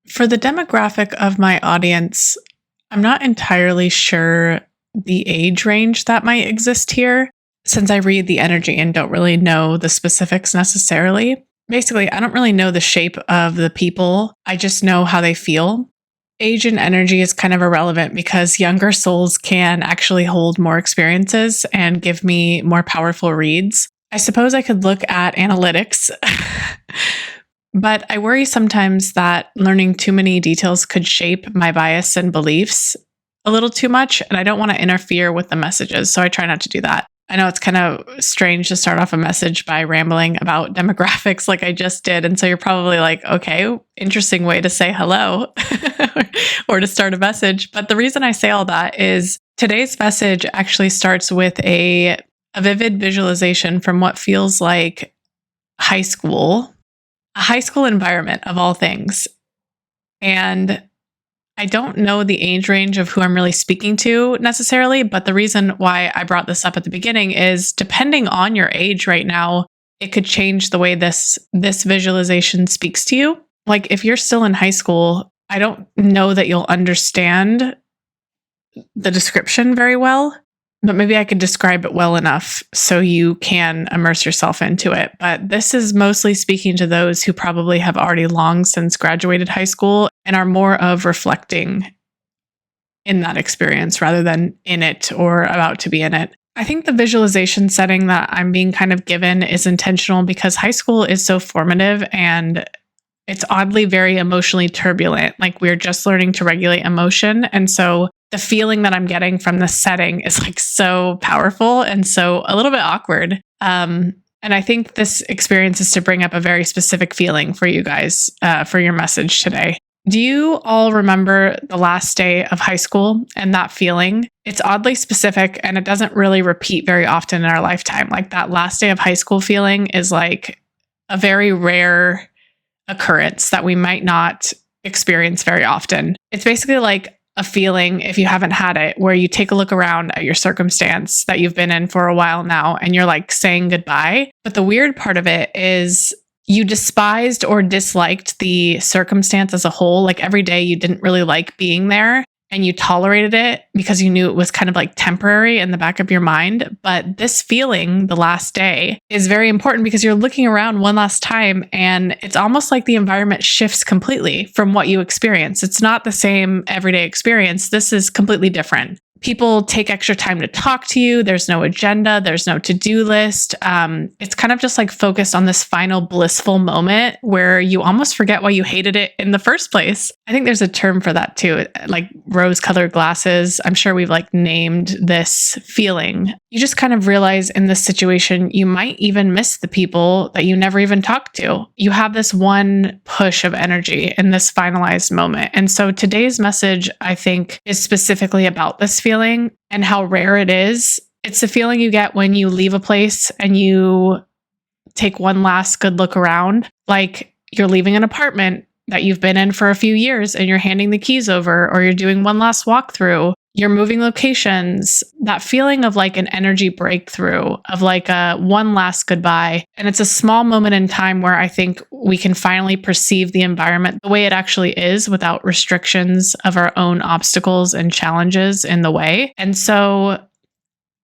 For the demographic of my audience, I'm not entirely sure the age range that might exist here, since I read the energy and don't really know the specifics necessarily. Basically, I don't really know the shape of the people, I just know how they feel. Age and energy is kind of irrelevant because younger souls can actually hold more experiences and give me more powerful reads. I suppose I could look at analytics, but I worry sometimes that learning too many details could shape my bias and beliefs a little too much, and I don't want to interfere with the messages, so I try not to do that. I know it's kind of strange to start off a message by rambling about demographics like I just did. And so you're probably like, okay, interesting way to say hello or to start a message. But the reason I say all that is today's message actually starts with a vivid visualization from what feels like high school, a high school environment of all things. And I don't know the age range of who I'm really speaking to necessarily, but the reason why I brought this up at the beginning is depending on your age right now, it could change the way this visualization speaks to you. Like if you're still in high school, I don't know that you'll understand the description very well, but maybe I could describe it well enough so you can immerse yourself into it. But this is mostly speaking to those who probably have already long since graduated high school and are more of reflecting in that experience rather than in it or about to be in it. I think the visualization setting that I'm being kind of given is intentional because high school is so formative and it's oddly very emotionally turbulent. Like we're just learning to regulate emotion. And so the feeling that I'm getting from the setting is like so powerful and so a little bit awkward. And I think this experience is to bring up a very specific feeling for you guys for your message today. Do you all remember the last day of high school and that feeling? It's oddly specific and it doesn't really repeat very often in our lifetime. Like that last day of high school feeling is like a very rare occurrence that we might not experience very often. It's basically like a feeling, if you haven't had it, where you take a look around at your circumstance that you've been in for a while now and you're like saying goodbye. But the weird part of it is you despised or disliked the circumstance as a whole. Like every day you didn't really like being there and you tolerated it because you knew it was kind of like temporary in the back of your mind. But this feeling, the last day, is very important because you're looking around one last time and it's almost like the environment shifts completely from what you experience. It's not the same everyday experience. This is completely different. People take extra time to talk to you. There's no agenda. There's no to-do list. It's kind of just like focused on this final blissful moment where you almost forget why you hated it in the first place. I think there's a term for that too, like rose-colored glasses. I'm sure we've like named this feeling. You just kind of realize in this situation, you might even miss the people that you never even talked to. You have this one push of energy in this finalized moment. And so today's message, I think, is specifically about this feeling and how rare it is. It's the feeling you get when you leave a place and you take one last good look around, like you're leaving an apartment that you've been in for a few years and you're handing the keys over, or you're doing one last walkthrough, you're moving locations, that feeling of like an energy breakthrough, of like a one last goodbye. And it's a small moment in time where I think we can finally perceive the environment the way it actually is without restrictions of our own obstacles and challenges in the way. And so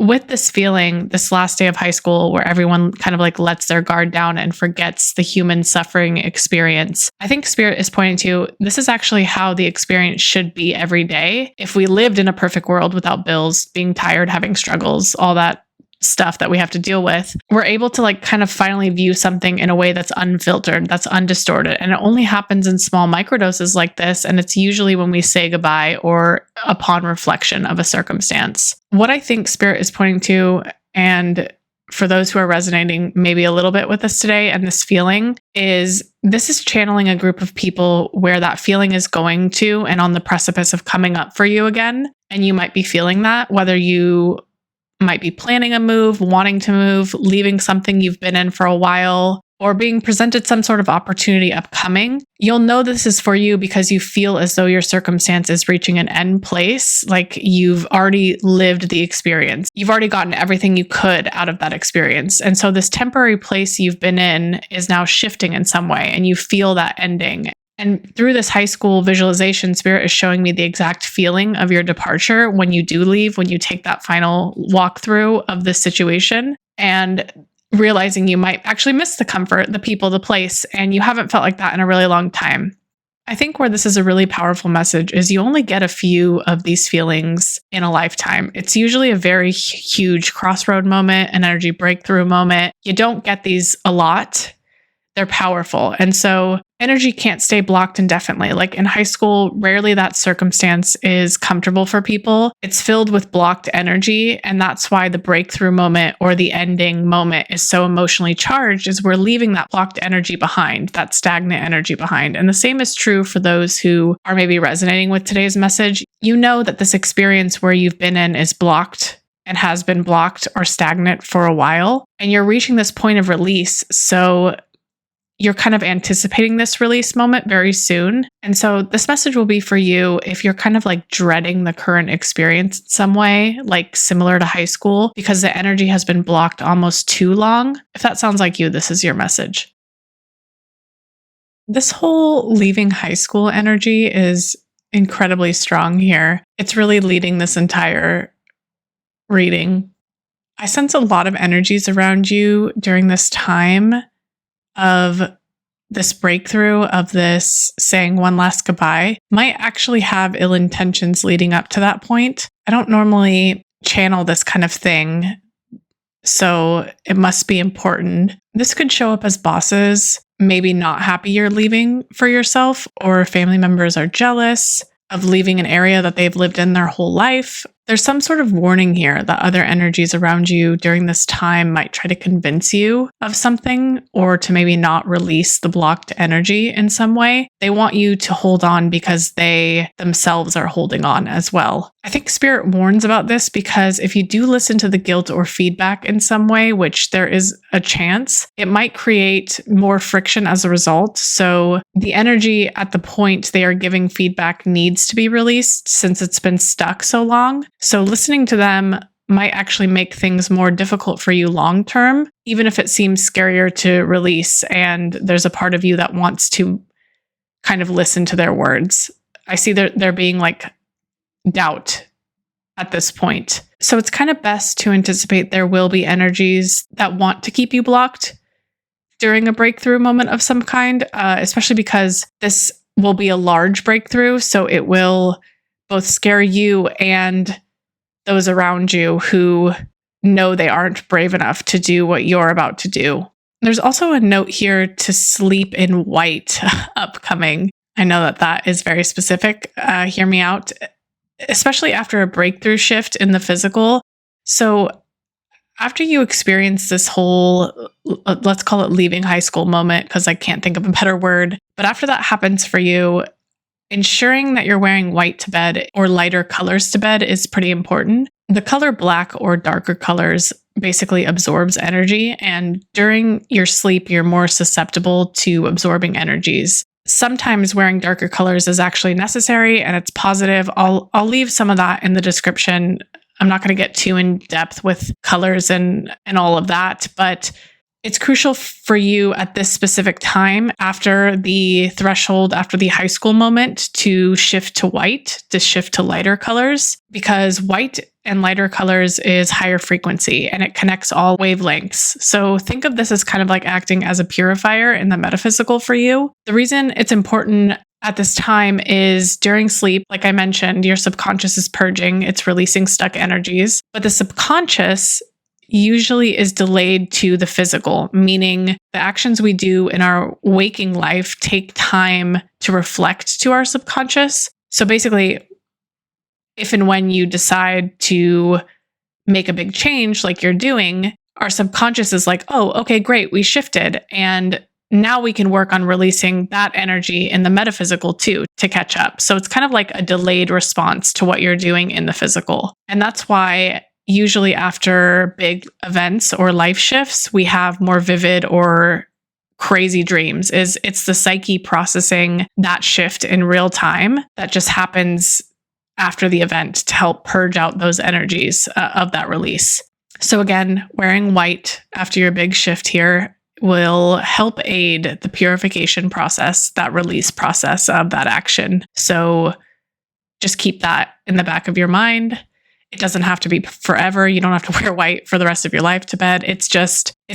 with this feeling, this last day of high school where everyone kind of like lets their guard down and forgets the human suffering experience, I think Spirit is pointing to this is actually how the experience should be every day. If we lived in a perfect world without bills, being tired, having struggles, all that stuff that we have to deal with, we're able to like kind of finally view something in a way that's unfiltered, that's undistorted. And it only happens in small microdoses like this. And it's usually when we say goodbye or upon reflection of a circumstance. What I think Spirit is pointing to, and for those who are resonating maybe a little bit with us today and this feeling, is this is channeling a group of people where that feeling is going to and on the precipice of coming up for you again. And you might be feeling that, whether you might be planning a move, wanting to move, leaving something you've been in for a while, or being presented some sort of opportunity upcoming. You'll know this is for you because you feel as though your circumstance is reaching an end place, like you've already lived the experience. You've already gotten everything you could out of that experience. And so this temporary place you've been in is now shifting in some way, and you feel that ending. And through this high school visualization, Spirit is showing me the exact feeling of your departure when you do leave, when you take that final walkthrough of this situation, and realizing you might actually miss the comfort, the people, the place, and you haven't felt like that in a really long time. I think where this is a really powerful message is you only get a few of these feelings in a lifetime. It's usually a very huge crossroad moment, an energy breakthrough moment. You don't get these a lot. They're powerful. And so energy can't stay blocked indefinitely. Like in high school, rarely that circumstance is comfortable for people. It's filled with blocked energy. And that's why the breakthrough moment or the ending moment is so emotionally charged, is we're leaving that blocked energy behind, that stagnant energy behind. And the same is true for those who are maybe resonating with today's message. You know that this experience where you've been in is blocked and has been blocked or stagnant for a while. And you're reaching this point of release. So you're kind of anticipating this release moment very soon. And so this message will be for you if you're kind of like dreading the current experience in some way, like similar to high school, because the energy has been blocked almost too long. If that sounds like you, this is your message. This whole leaving high school energy is incredibly strong here. It's really leading this entire reading. I sense a lot of energies around you during this time of this breakthrough, of this saying one last goodbye, might actually have ill intentions leading up to that point. I don't normally channel this kind of thing, so it must be important. This could show up as bosses, maybe not happy you're leaving for yourself, or family members are jealous of leaving an area that they've lived in their whole life. There's some sort of warning here that other energies around you during this time might try to convince you of something, or to maybe not release the blocked energy in some way. They want you to hold on because they themselves are holding on as well. I think Spirit warns about this because if you do listen to the guilt or feedback in some way, which there is a chance, it might create more friction as a result. So the energy at the point they are giving feedback needs to be released since it's been stuck so long. So listening to them might actually make things more difficult for you long term, even if it seems scarier to release. And there's a part of you that wants to kind of listen to their words. I see there being like doubt at this point. So it's kind of best to anticipate there will be energies that want to keep you blocked during a breakthrough moment of some kind, especially because this will be a large breakthrough. So it will both scare you and those around you who know they aren't brave enough to do what you're about to do. There's also a note here to sleep in white upcoming. I know that is very specific. Hear me out, especially after a breakthrough shift in the physical. So after you experience this whole, let's call it leaving high school moment, because I can't think of a better word, but after that happens for you, ensuring that you're wearing white to bed or lighter colors to bed is pretty important. The color black or darker colors basically absorbs energy, and during your sleep, you're more susceptible to absorbing energies. Sometimes wearing darker colors is actually necessary and it's positive. I'll leave some of that in the description. I'm not going to get too in depth with colors and all of that, but it's crucial for you at this specific time after the threshold, after the high school moment, to shift to white, to shift to lighter colors, because white and lighter colors is higher frequency and it connects all wavelengths. So think of this as kind of like acting as a purifier in the metaphysical for you. The reason it's important at this time is during sleep, like I mentioned, your subconscious is purging, it's releasing stuck energies, but the subconscious usually is delayed to the physical, meaning the actions we do in our waking life take time to reflect to our subconscious. So basically, if and when you decide to make a big change like you're doing, our subconscious is like, oh, okay, great, we shifted. And now we can work on releasing that energy in the metaphysical too, to catch up. So it's kind of like a delayed response to what you're doing in the physical. And that's why usually after big events or life shifts, we have more vivid or crazy dreams. It's the psyche processing that shift in real time that just happens after the event to help purge out those energies of that release. So again, wearing white after your big shift here will help aid the purification process, that release process of that action. So just keep that in the back of your mind. It doesn't have to be forever. You don't have to wear white for the rest of your life to bed. It's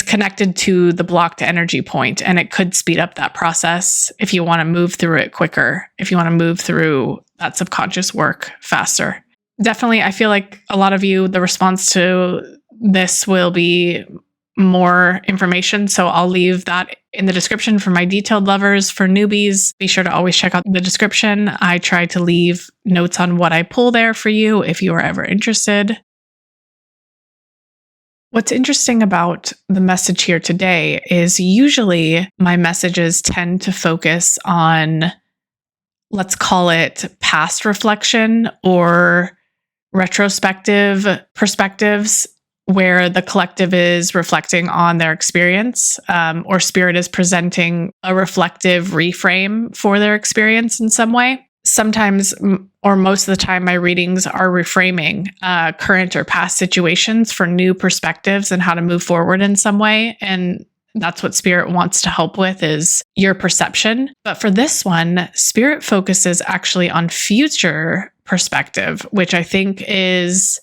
connected to the blocked energy point, and it could speed up that process if you want to move through it quicker, if you want to move through that subconscious work faster. Definitely, I feel like a lot of you, the response to this will be more information. So I'll leave that in the description for my detailed lovers. For newbies, be sure to always check out the description. I try to leave notes on what I pull there for you if you are ever interested. What's interesting about the message here today is usually my messages tend to focus on, let's call it past reflection or retrospective perspectives, where the collective is reflecting on their experience, or spirit is presenting a reflective reframe for their experience in some way. Sometimes, or most of the time, my readings are reframing current or past situations for new perspectives and how to move forward in some way. And that's what spirit wants to help with, is your perception. But for this one, spirit focuses actually on future perspective, which I think is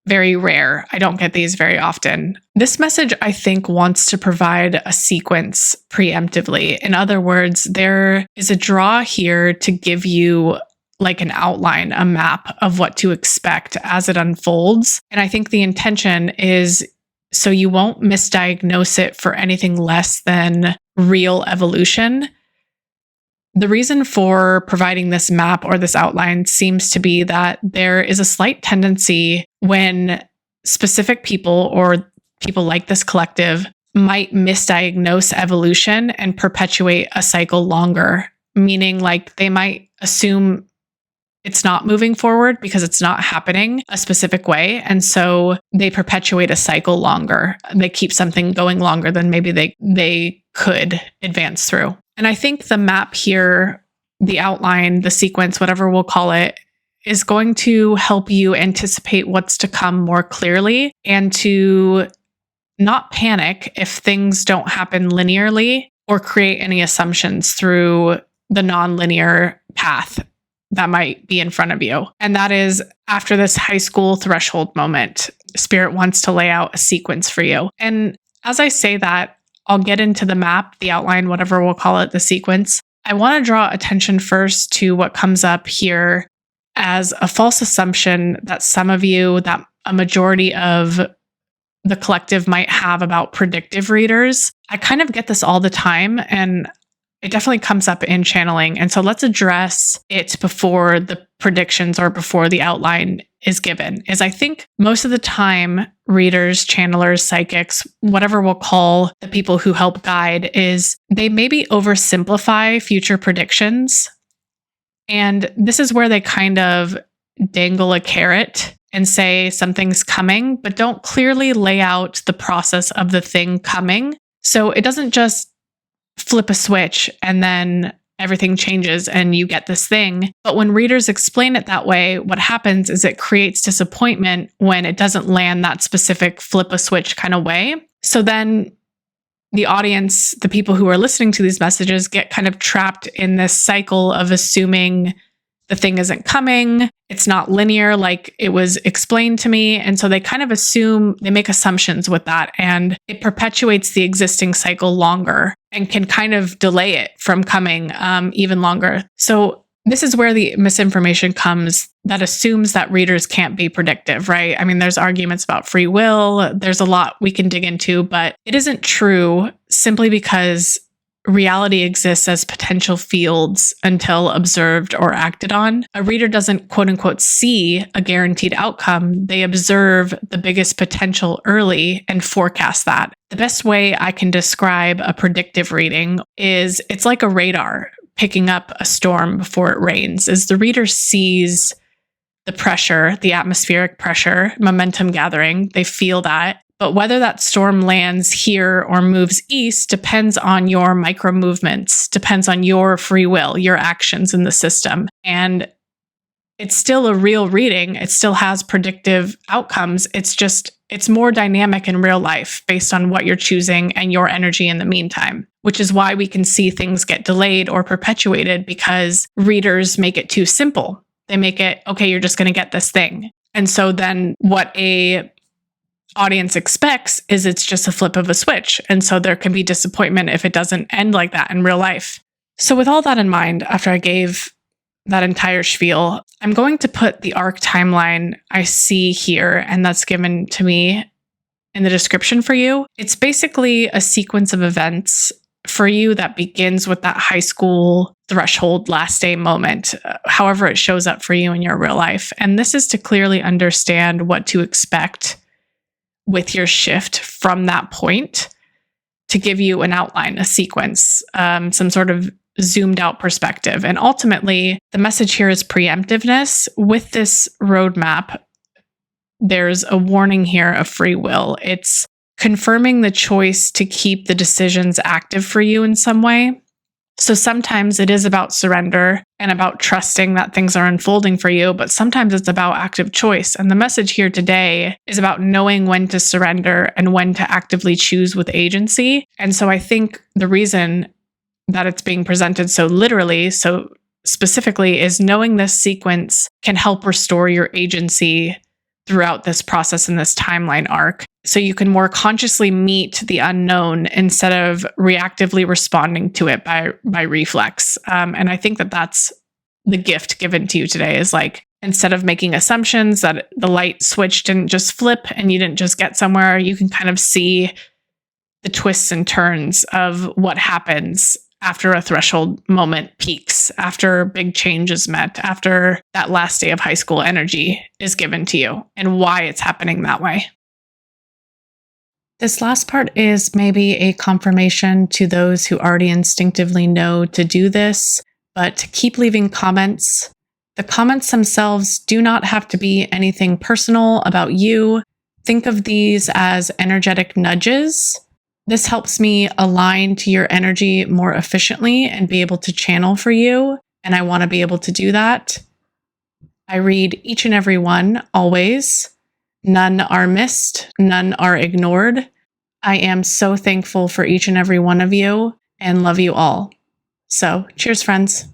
very rare. I don't get these very often. This message, I think, wants to provide a sequence preemptively. In other words, there is a draw here to give you like an outline, a map of what to expect as it unfolds. And I think the intention is so you won't misdiagnose it for anything less than real evolution. The reason for providing this map or this outline seems to be that there is a slight tendency when specific people or people like this collective might misdiagnose evolution and perpetuate a cycle longer, meaning like they might assume it's not moving forward because it's not happening a specific way. And so they perpetuate a cycle longer. They keep something going longer than maybe they could advance through. And I think the map here, the outline, the sequence, whatever we'll call it, is going to help you anticipate what's to come more clearly and to not panic if things don't happen linearly or create any assumptions through the non-linear path that might be in front of you. And that is after this high school threshold moment, spirit wants to lay out a sequence for you. And as I say that, I'll get into the map, the outline, whatever we'll call it, the sequence. I want to draw attention first to what comes up here as a false assumption that some of you, that a majority of the collective might have about predictive readers. I kind of get this all the time, and it definitely comes up in channeling. And so let's address it before the predictions or before the outline is given. Is I think most of the time, readers, channelers, psychics, whatever we'll call the people who help guide, is they maybe oversimplify future predictions. And this is where they kind of dangle a carrot and say something's coming, but don't clearly lay out the process of the thing coming. So it doesn't just flip a switch and then everything changes and you get this thing. But when readers explain it that way, what happens is it creates disappointment when it doesn't land that specific flip a switch kind of way. So then the audience, the people who are listening to these messages, get kind of trapped in this cycle of assuming the thing isn't coming. It's not linear like it was explained to me. And so they kind of assume, they make assumptions with that, and it perpetuates the existing cycle longer and can kind of delay it from coming even longer. So this is where the misinformation comes that assumes that readers can't be predictive, right? I mean, there's arguments about free will. There's a lot we can dig into, but it isn't true simply because reality exists as potential fields until observed or acted on. A reader doesn't quote unquote see a guaranteed outcome. They observe the biggest potential early and forecast that. The best way I can describe a predictive reading is it's like a radar picking up a storm before it rains. As the reader sees the pressure, the atmospheric pressure, momentum gathering, they feel that. But whether that storm lands here or moves east depends on your micro movements, depends on your free will, your actions in the system. And it's still a real reading. It still has predictive outcomes. It's more dynamic in real life based on what you're choosing and your energy in the meantime, which is why we can see things get delayed or perpetuated because readers make it too simple. They make it, okay, you're just going to get this thing. And so then what a audience expects is it's just a flip of a switch. And so there can be disappointment if it doesn't end like that in real life. So with all that in mind, after I gave that entire spiel, I'm going to put the arc timeline I see here, and that's given to me in the description for you. It's basically a sequence of events for you that begins with that high school threshold last day moment, however it shows up for you in your real life. And this is to clearly understand what to expect with your shift from that point, to give you an outline, a sequence, some sort of zoomed out perspective. And ultimately, the message here is preemptiveness. With this roadmap, there's a warning here of free will. It's confirming the choice to keep the decisions active for you in some way. So sometimes it is about surrender and about trusting that things are unfolding for you, but sometimes it's about active choice. And the message here today is about knowing when to surrender and when to actively choose with agency. And so I think the reason that it's being presented so literally, so specifically, is knowing this sequence can help restore your agency throughout this process in this timeline arc. So you can more consciously meet the unknown instead of reactively responding to it by reflex. And I think that that's the gift given to you today, is like, instead of making assumptions that the light switch didn't just flip and you didn't just get somewhere, you can kind of see the twists and turns of what happens after a threshold moment peaks, after big change is met, after that last day of high school energy is given to you, and why it's happening that way. This last part is maybe a confirmation to those who already instinctively know to do this, but keep leaving comments. The comments themselves do not have to be anything personal about you. Think of these as energetic nudges. This helps me align to your energy more efficiently and be able to channel for you. And I want to be able to do that. I read each and every one, always. None are missed. None are ignored. I am so thankful for each and every one of you and love you all. So, cheers, friends.